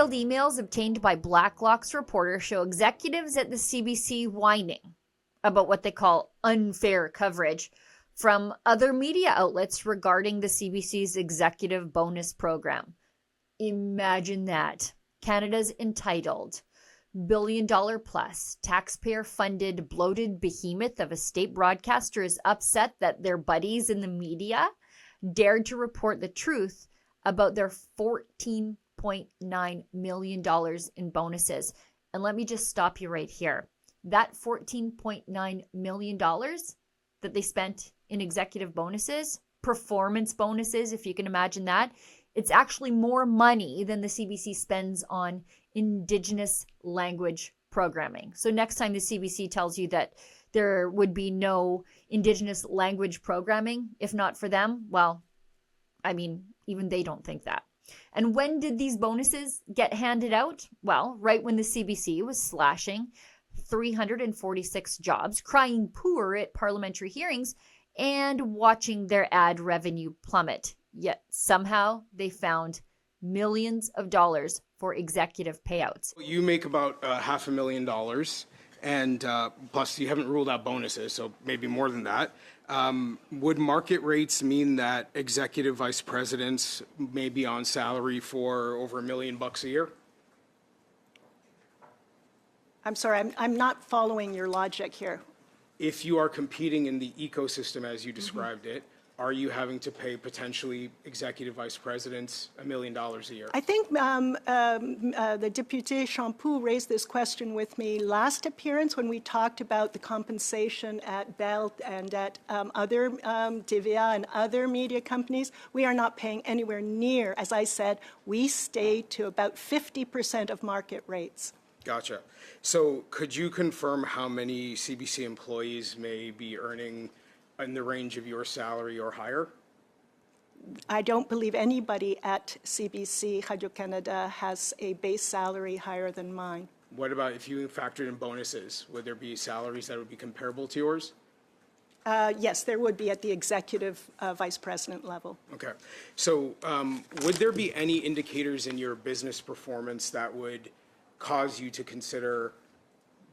sealed emails obtained by Blacklock's reporter show executives at the CBC whining about what they call unfair coverage from other media outlets regarding the CBC's executive bonus program. Imagine that. Canada's entitled, billion-dollar plus, taxpayer-funded, bloated behemoth of a state broadcaster is upset that their buddies in the media dared to report the truth about their $14.9 million in bonuses. And let me just stop you right here. That $14.9 million that they spent in executive bonuses, performance bonuses, if you can imagine that, it's actually more money than the CBC spends on Indigenous language programming. So next time the CBC tells you that there would be no Indigenous language programming, if not for them, well, I mean, even they don't think that. And when did these bonuses get handed out? Well, right when the CBC was slashing 346 jobs, crying poor at parliamentary hearings, and watching their ad revenue plummet. Yet somehow they found millions of dollars for executive payouts. You make about $500,000, and plus you haven't ruled out bonuses, so maybe more than that. Would market rates mean that executive vice presidents may be on salary for over $1 million a year? I'm sorry, I'm not following your logic here. If you are competing in the ecosystem as you described it, are you having to pay potentially executive vice presidents $1 million a year? I think the Député Champoux raised this question with me last appearance when we talked about the compensation at Bell and at other TVA and other media companies. We are not paying anywhere near, as I said, we stay to about 50% of market rates. Gotcha. So could you confirm how many CBC employees may be earning in the range of your salary or higher? I don't believe anybody at CBC Radio-Canada has a base salary higher than mine. What about if you factored in bonuses? Would there be salaries that would be comparable to yours? Yes, there would be at the executive vice president level. Okay. So would there be any indicators in your business performance that would cause you to consider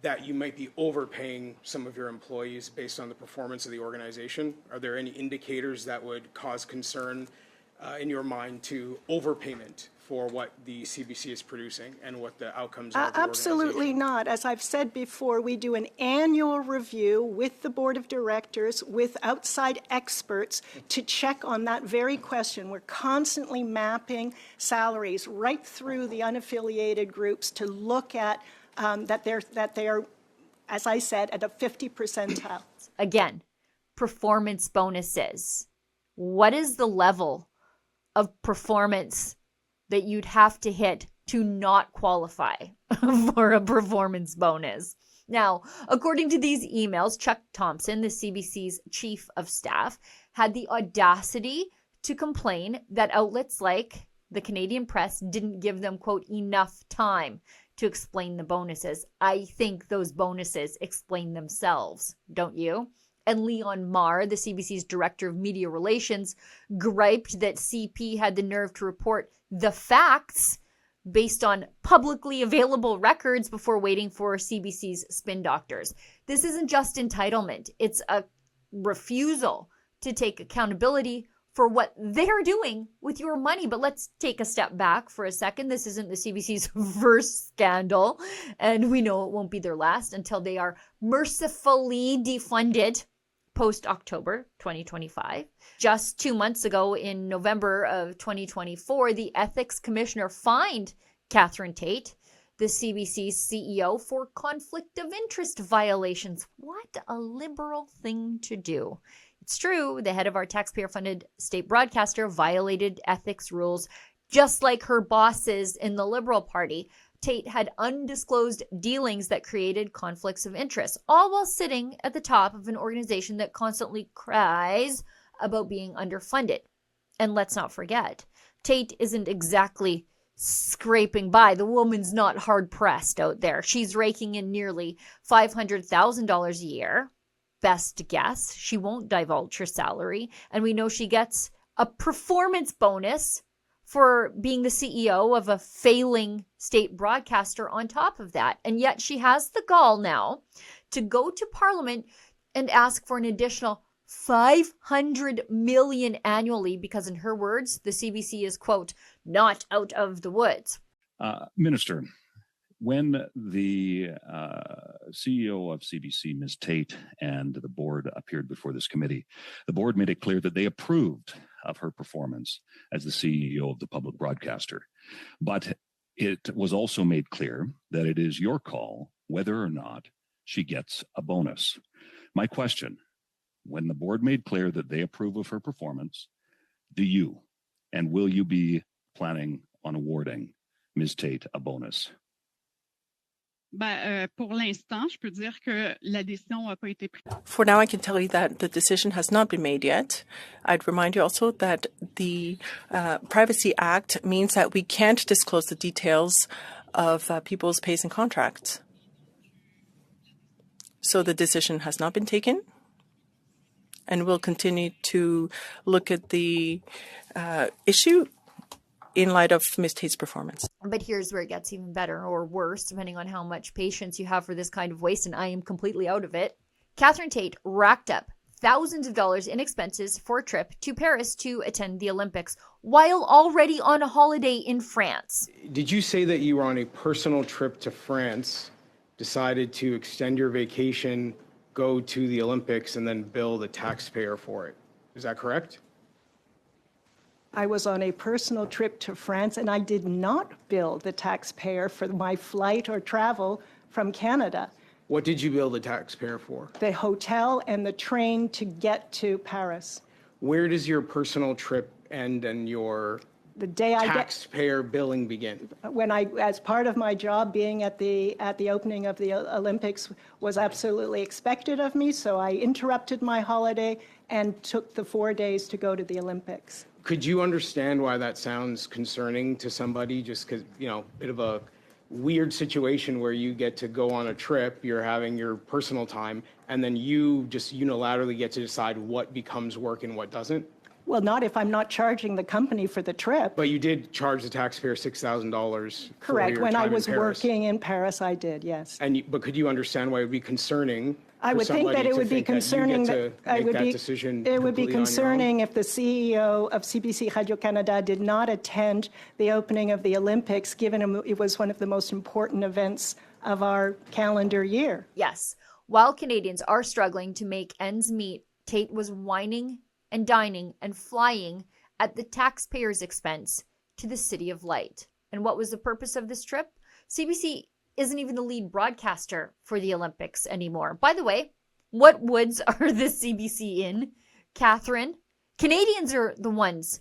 that you might be overpaying some of your employees based on the performance of the organization? Are there any indicators that would cause concern in your mind to overpayment for what the CBC is producing and what the outcomes are of the Absolutely organization? not. As I've said before, we do an annual review with the board of directors, with outside experts to check on that very question. We're constantly mapping salaries right through the unaffiliated groups to look at that they are, as I said, at a 50 percentile. Again, performance bonuses. What is the level of performance that you'd have to hit to not qualify for a performance bonus? Now, according to these emails, Chuck Thompson, the CBC's chief of staff, had the audacity to complain that outlets like the Canadian Press didn't give them, quote, enough time to explain the bonuses. I think those bonuses explain themselves, don't you? And Leon Marr, the CBC's director of media relations, griped that CP had the nerve to report the facts based on publicly available records before waiting for CBC's spin doctors. This isn't just entitlement. It's a refusal to take accountability for what they're doing with your money. But let's take a step back for a second. This isn't the CBC's first scandal, and we know it won't be their last until they are mercifully defunded post-October 2025. Just 2 months ago, in November of 2024, the Ethics Commissioner fined Catherine Tate, the CBC's CEO, for conflict of interest violations. What a liberal thing to do. It's true, the head of our taxpayer-funded state broadcaster violated ethics rules just like her bosses in the Liberal Party. Tate had undisclosed dealings that created conflicts of interest, all while sitting at the top of an organization that constantly cries about being underfunded. And let's not forget, Tate isn't exactly scraping by. The woman's not hard-pressed out there. She's raking in nearly $500,000 a year. Best guess, she won't divulge her salary. And we know she gets a performance bonus for being the CEO of a failing state broadcaster on top of that. And yet she has the gall now to go to Parliament and ask for an additional $500 million annually because, in her words, the CBC is, quote, not out of the woods. Minister, when the CEO of CBC, Ms. Tate, and the board appeared before this committee, the board made it clear that they approved of her performance as the CEO of the public broadcaster. But it was also made clear that it is your call whether or not she gets a bonus. My question, when the board made clear that they approve of her performance, do you and will you be planning on awarding Ms. Tate a bonus? Pour l'instant, je peux dire que la décision n'a pas été prise. For now, I can tell you that the decision has not been made yet. I'd remind you also that the Privacy Act means that we can't disclose the details of people's pays and contracts. So the decision has not been taken, and we'll continue to look at the issue in light of Ms. Tate's performance. But here's where it gets even better or worse, depending on how much patience you have for this kind of waste, and I am completely out of it. Catherine Tate racked up thousands of dollars in expenses for a trip to Paris to attend the Olympics while already on a holiday in France. Did you say that you were on a personal trip to France, decided to extend your vacation, go to the Olympics, and then bill the taxpayer for it? Is that correct? I was on a personal trip to France, and I did not bill the taxpayer for my flight or travel from Canada. What did you bill the taxpayer for? The hotel and the train to get to Paris. Where does your personal trip end and your The day I get, taxpayer billing begin? when I, as part of my job, being at the opening of the Olympics was absolutely expected of me, so I interrupted my holiday and took the 4 days to go to the Olympics. Could you understand why that sounds concerning to somebody, just because, bit of a weird situation where you get to go on a trip, you're having your personal time, and then you just unilaterally get to decide what becomes work and what doesn't? Well, not if I'm not charging the company for the trip. But you did charge the taxpayer $6,000 for Correct. your When time I in was Paris. working in Paris, I did, yes. But could you understand why it would be concerning? I would think that it would be concerning that it would be decision it would be completely on your own? concerning if the CEO of CBC Radio-Canada did not attend the opening of the Olympics, given it was one of the most important events of our calendar year. Yes, while Canadians are struggling to make ends meet, Tate was whining and dining and flying at the taxpayer's expense to the City of Light. And what was the purpose of this trip? CBC isn't even the lead broadcaster for the Olympics anymore. By the way, what woods are the CBC in, Catherine? Canadians are the ones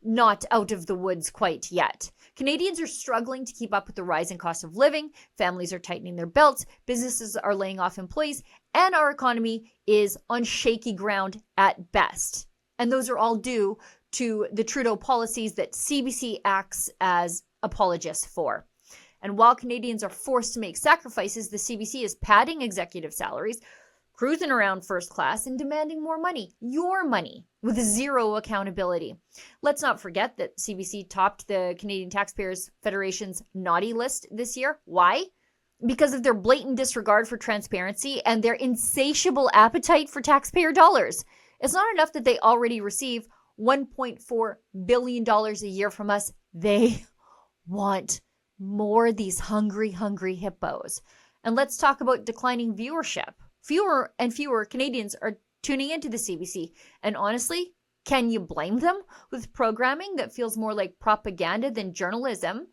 not out of the woods quite yet. Canadians are struggling to keep up with the rising cost of living, families are tightening their belts, businesses are laying off employees, and our economy is on shaky ground at best. And those are all due to the Trudeau policies that CBC acts as apologists for. And while Canadians are forced to make sacrifices, the CBC is padding executive salaries, cruising around first class, and demanding more money, your money, with zero accountability. Let's not forget that CBC topped the Canadian Taxpayers Federation's naughty list this year. Why? Because of their blatant disregard for transparency and their insatiable appetite for taxpayer dollars. It's not enough that they already receive $1.4 billion a year from us. They want more, these hungry, hungry hippos. And let's talk about declining viewership. Fewer and fewer Canadians are tuning into the CBC. And honestly, can you blame them? With programming that feels more like propaganda than journalism,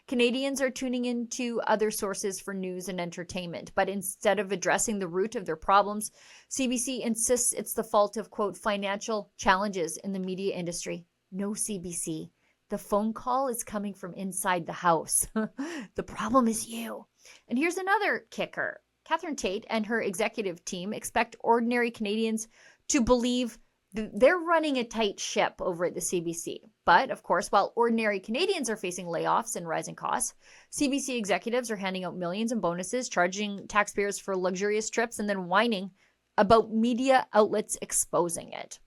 Canadians are tuning into other sources for news and entertainment. But instead of addressing the root of their problems, CBC insists it's the fault of, quote, financial challenges in the media industry. No, CBC. The phone call is coming from inside the house. The problem is you. And here's another kicker. Catherine Tate and her executive team expect ordinary Canadians to believe that they're running a tight ship over at the CBC. But, of course, while ordinary Canadians are facing layoffs and rising costs, CBC executives are handing out millions in bonuses, charging taxpayers for luxurious trips, and then whining about media outlets exposing it.